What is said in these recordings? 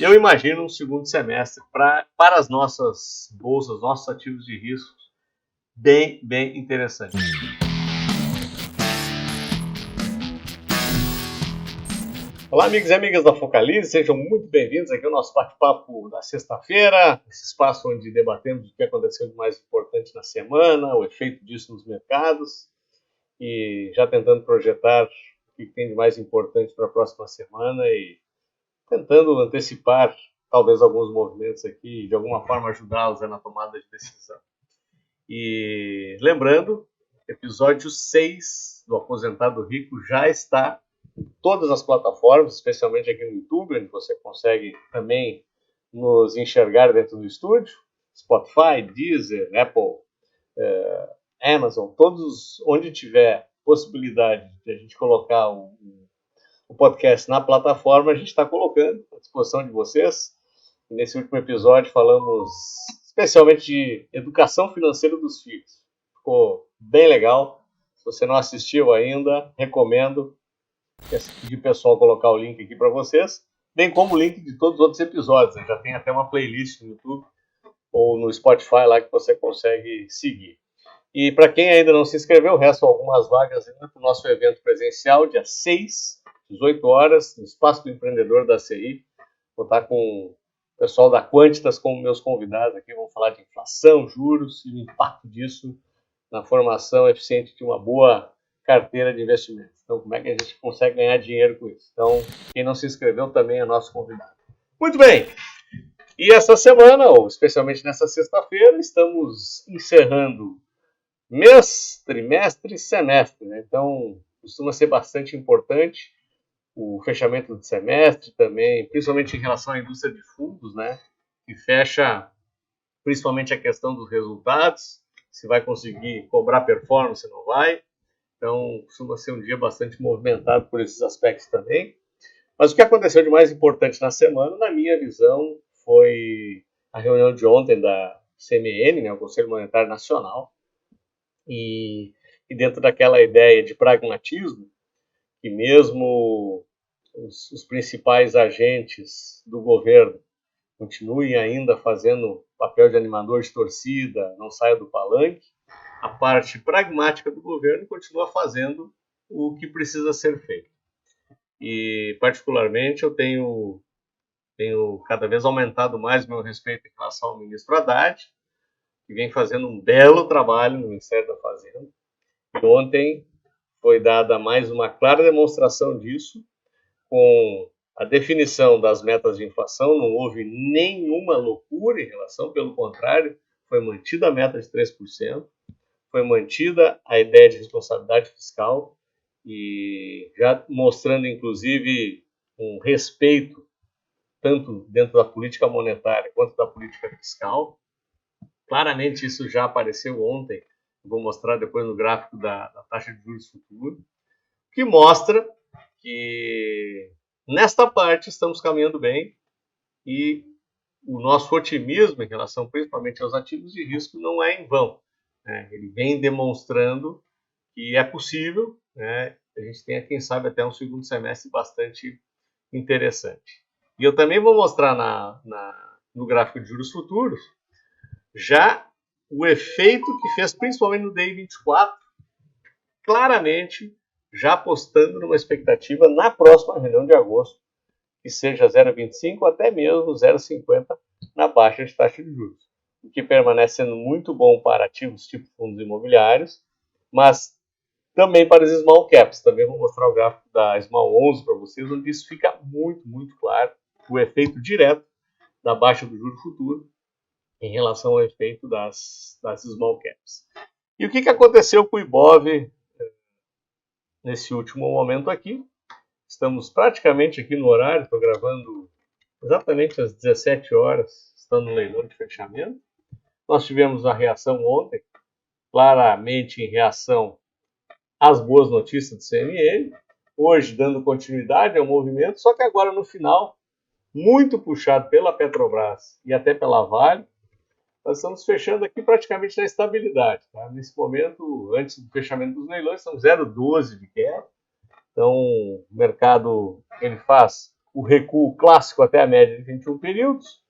Eu imagino um segundo semestre para as nossas bolsas, nossos ativos de risco, bem interessante. Olá, amigos e amigas da Focalize, sejam muito bem-vindos aqui ao nosso bate-papo da sexta-feira, esse espaço onde debatemos o que aconteceu de mais importante na semana, o efeito disso nos mercados e já tentando projetar o que tem de mais importante para a próxima semana e tentando antecipar talvez alguns movimentos aqui e de alguma forma ajudá-los na tomada de decisão. E lembrando, episódio 6 do Aposentado Rico já está em todas as plataformas, especialmente aqui no YouTube, onde você consegue também nos enxergar dentro do estúdio. Spotify, Deezer, Apple, Amazon, todos onde tiver possibilidade de a gente colocar o podcast na plataforma, a gente está colocando à disposição de vocês. E nesse último episódio falamos especialmente de educação financeira dos filhos. Ficou bem legal. Se você não assistiu ainda, recomendo de pessoal colocar o link aqui para vocês, bem como o link de todos os outros episódios. Já tem até uma playlist no YouTube ou no Spotify lá que você consegue seguir. E para quem ainda não se inscreveu, restam algumas vagas para o nosso evento presencial, dia 6, 18 horas, no Espaço do Empreendedor da CI. Vou estar com o pessoal da Quantitas como meus convidados aqui. Vamos falar de inflação, juros e o impacto disso na formação eficiente de uma boa carteira de investimentos. Então, como é que a gente consegue ganhar dinheiro com isso? Então, quem não se inscreveu também é nosso convidado. Muito bem! E essa semana, ou especialmente nessa sexta-feira, estamos encerrando mês, trimestre e semestre. Né? Então, costuma ser bastante importante o fechamento do semestre também, principalmente em relação à indústria de fundos, né? Que fecha principalmente a questão dos resultados, se vai conseguir cobrar performance ou não vai. Então, costuma ser um dia bastante movimentado por esses aspectos também. Mas o que aconteceu de mais importante na semana, na minha visão, foi a reunião de ontem da CMN, né, o Conselho Monetário Nacional, e dentro daquela ideia de pragmatismo, que mesmo os principais agentes do governo continuem ainda fazendo papel de animador de torcida, não saia do palanque, a parte pragmática do governo continua fazendo o que precisa ser feito. E, particularmente, eu tenho cada vez aumentado mais meu respeito em relação ao ministro Haddad, que vem fazendo um belo trabalho no Ministério da Fazenda. E ontem foi dada mais uma clara demonstração disso, com a definição das metas de inflação. Não houve nenhuma loucura em relação, pelo contrário, foi mantida a meta de 3%, foi mantida a ideia de responsabilidade fiscal e já mostrando, inclusive, um respeito tanto dentro da política monetária quanto da política fiscal. Claramente isso já apareceu ontem, vou mostrar depois no gráfico da taxa de juros futuro, que mostra que nesta parte estamos caminhando bem e o nosso otimismo em relação principalmente aos ativos de risco não é em vão. Né? Ele vem demonstrando que é possível, né? A gente tenha, quem sabe, até um segundo semestre bastante interessante. E eu também vou mostrar no gráfico de juros futuros já o efeito que fez principalmente no DI 24, claramente já apostando numa expectativa na próxima reunião de agosto, que seja 0,25 ou até mesmo 0,50 na baixa de taxa de juros, o que permanece sendo muito bom para ativos tipo fundos imobiliários, mas também para os small caps. Também vou mostrar o gráfico da Small 11 para vocês, onde isso fica muito claro, o efeito direto da baixa do juro futuro em relação ao efeito das small caps. E o que aconteceu com o Ibov nesse último momento aqui? Estamos praticamente aqui no horário, estou gravando exatamente às 17 horas, estando no leilão de fechamento. Nós tivemos a reação ontem, claramente em reação às boas notícias do CMN, hoje dando continuidade ao movimento, só que agora no final, muito puxado pela Petrobras e até pela Vale, nós estamos fechando aqui praticamente na estabilidade. Tá? Nesse momento, antes do fechamento dos leilões, são 0,12 de queda. Então, o mercado ele faz o recuo clássico até a média de 21 períodos,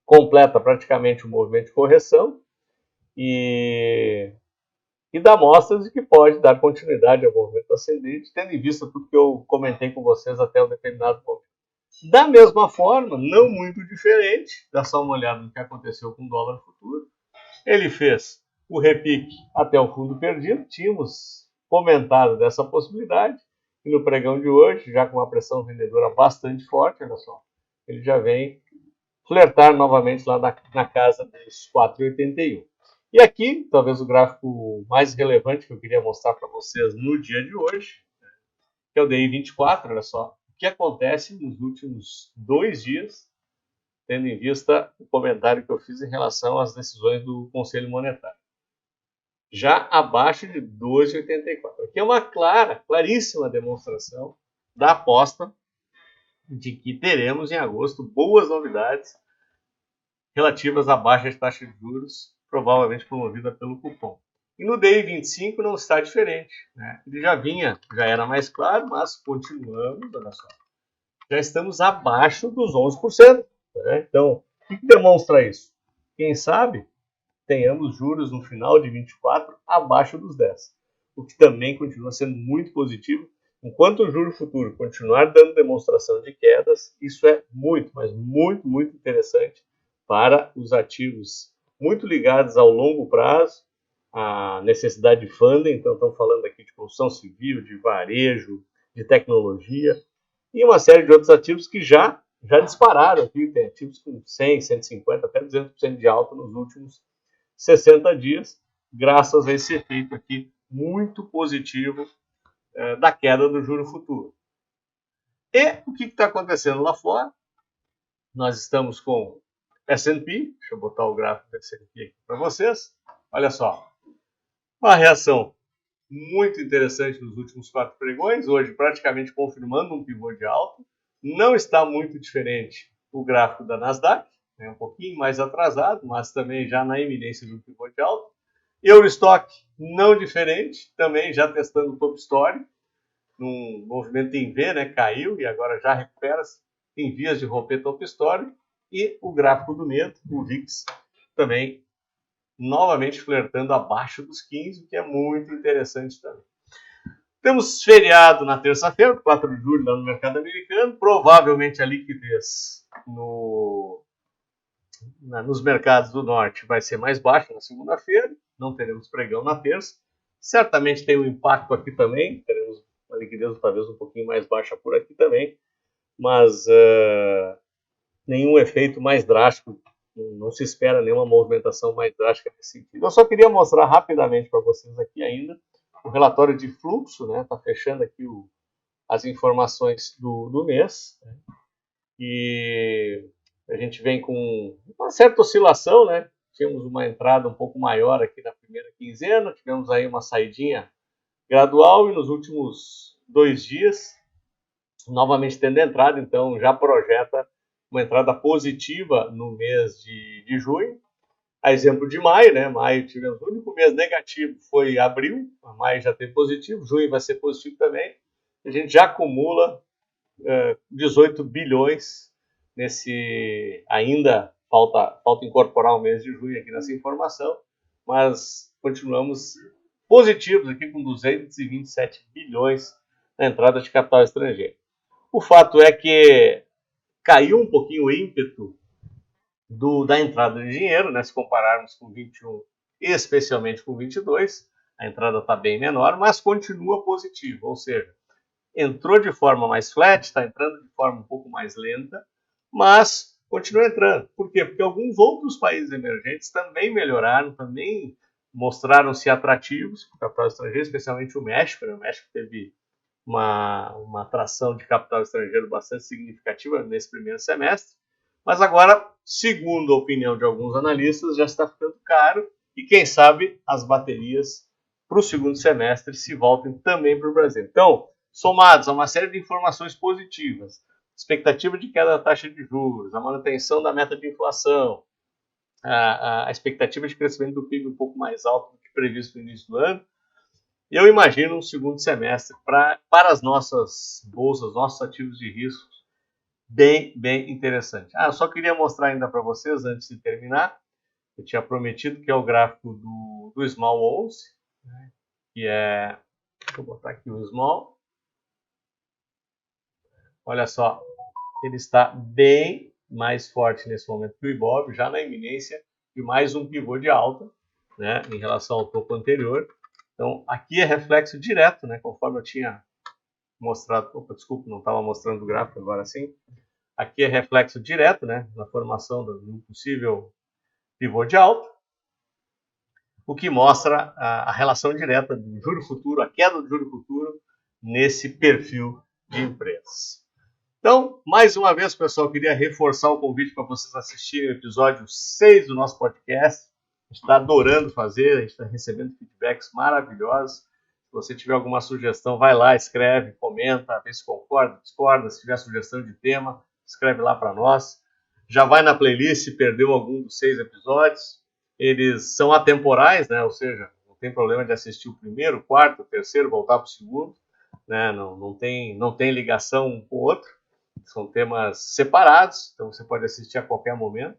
completa praticamente o movimento de correção e dá mostras de que pode dar continuidade ao movimento ascendente, tendo em vista tudo que eu comentei com vocês até um determinado momento. Da mesma forma, não muito diferente, dá só uma olhada no que aconteceu com o dólar futuro. Ele fez o repique até o fundo perdido, tínhamos comentado dessa possibilidade, e no pregão de hoje, já com uma pressão vendedora bastante forte, olha só, ele já vem flertar novamente lá na casa dos 4,81. E aqui, talvez o gráfico mais relevante que eu queria mostrar para vocês no dia de hoje, que é o DI 24, olha só, o que acontece nos últimos 2 dias, tendo em vista o comentário que eu fiz em relação às decisões do Conselho Monetário. Já abaixo de 2,84. Aqui é uma claríssima demonstração da aposta de que teremos em agosto boas novidades relativas à baixa de taxa de juros, provavelmente promovida pelo cupom. E no DI 25 não está diferente, né? Ele já era mais claro, mas continuamos, olha só, já estamos abaixo dos 11%. Né? Então, o que demonstra isso? Quem sabe tenhamos juros no final de 24 abaixo dos 10, o que também continua sendo muito positivo. Enquanto o juro futuro continuar dando demonstração de quedas, isso é muito, mas muito, muito interessante para os ativos muito ligados ao longo prazo, a necessidade de funding. Então, estamos falando aqui de construção civil, de varejo, de tecnologia e uma série de outros ativos que já dispararam aqui. Tem ativos com 100, 150, até 200% de alta nos últimos 60 dias, graças a esse efeito aqui muito positivo da queda do juro futuro. E o que está acontecendo lá fora? Nós estamos com S&P, deixa eu botar o gráfico do S&P aqui para vocês. Olha só, uma reação muito interessante nos últimos 4 pregões, hoje praticamente confirmando um pivô de alta. Não está muito diferente o gráfico da Nasdaq, um pouquinho mais atrasado, mas também já na iminência de um pivô de alta. Eurostock não diferente, também já testando o top story, num movimento em V, né, caiu e agora já recupera-se em vias de romper top story. E o gráfico do medo, o VIX, também novamente flertando abaixo dos 15, o que é muito interessante também. Temos feriado na terça-feira, 4 de julho, lá no mercado americano. Provavelmente a liquidez nos mercados do norte vai ser mais baixa na segunda-feira. Não teremos pregão na terça. Certamente tem um impacto aqui também. Teremos uma liquidez talvez um pouquinho mais baixa por aqui também. Mas nenhum efeito mais drástico. Não se espera nenhuma movimentação mais drástica nesse sentido. Eu só queria mostrar rapidamente para vocês aqui ainda o relatório de fluxo, né? Está fechando aqui as informações do mês. Né? E a gente vem com uma certa oscilação, né? Tínhamos uma entrada um pouco maior aqui na primeira quinzena, tivemos aí uma saidinha gradual e nos últimos 2 dias, novamente tendo entrada, então já projeta uma entrada positiva no mês de junho. A exemplo de maio, né? Maio tivemos o único mês negativo, foi abril, maio já teve positivo, junho vai ser positivo também. A gente já acumula 18 bilhões nesse. Ainda falta incorporar o mês de junho aqui nessa informação, mas continuamos positivos aqui com 227 bilhões na entrada de capital estrangeiro. O fato é que caiu um pouquinho o ímpeto da entrada de dinheiro, né? Se compararmos com 21, especialmente com 22, a entrada está bem menor, mas continua positiva, ou seja, entrou de forma mais flat, está entrando de forma um pouco mais lenta, mas continua entrando. Por quê? Porque alguns outros países emergentes também melhoraram, também mostraram-se atrativos para o capital estrangeiro, especialmente o México. Né? O México teve uma atração de capital estrangeiro bastante significativa nesse primeiro semestre, mas agora, segundo a opinião de alguns analistas, já está ficando caro e quem sabe as baterias para o segundo semestre se voltem também para o Brasil. Então, somados a uma série de informações positivas, expectativa de queda da taxa de juros, a manutenção da meta de inflação, a expectativa de crescimento do PIB um pouco mais alto do que previsto no início do ano, eu imagino um segundo semestre para as nossas bolsas, nossos ativos de risco, bem interessante. Eu só queria mostrar ainda para vocês, antes de terminar, eu tinha prometido que é o gráfico do Small 11, né, que é, deixa eu botar aqui o Small, olha só, ele está bem mais forte nesse momento que o Ibov, já na iminência de mais um pivô de alta, né, em relação ao topo anterior. Então, aqui é reflexo direto, né, conforme eu tinha mostrado, desculpa, não estava mostrando o gráfico, agora sim. Aqui é reflexo direto, né, na formação de um possível pivô de alta, o que mostra a relação direta do juro futuro, a queda do juro futuro, nesse perfil de empresas. Então, mais uma vez, pessoal, queria reforçar o convite para vocês assistirem o episódio 6 do nosso podcast. A gente está adorando fazer, a gente está recebendo feedbacks maravilhosos. Se você tiver alguma sugestão, vai lá, escreve, comenta, vê se concorda, discorda. Se tiver sugestão de tema, escreve lá para nós. Já vai na playlist se perdeu algum dos 6 episódios. Eles são atemporais, né? Ou seja, não tem problema de assistir o primeiro, o quarto, o terceiro, voltar para o segundo. Né? Não tem ligação um com o outro. São temas separados, então você pode assistir a qualquer momento.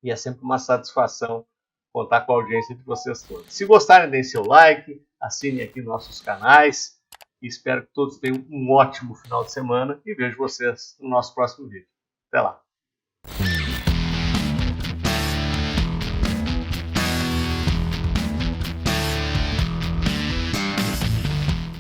E é sempre uma satisfação contar com a audiência de vocês todos. Se gostarem, deem seu like, assinem aqui nossos canais. E espero que todos tenham um ótimo final de semana e vejo vocês no nosso próximo vídeo. Até lá!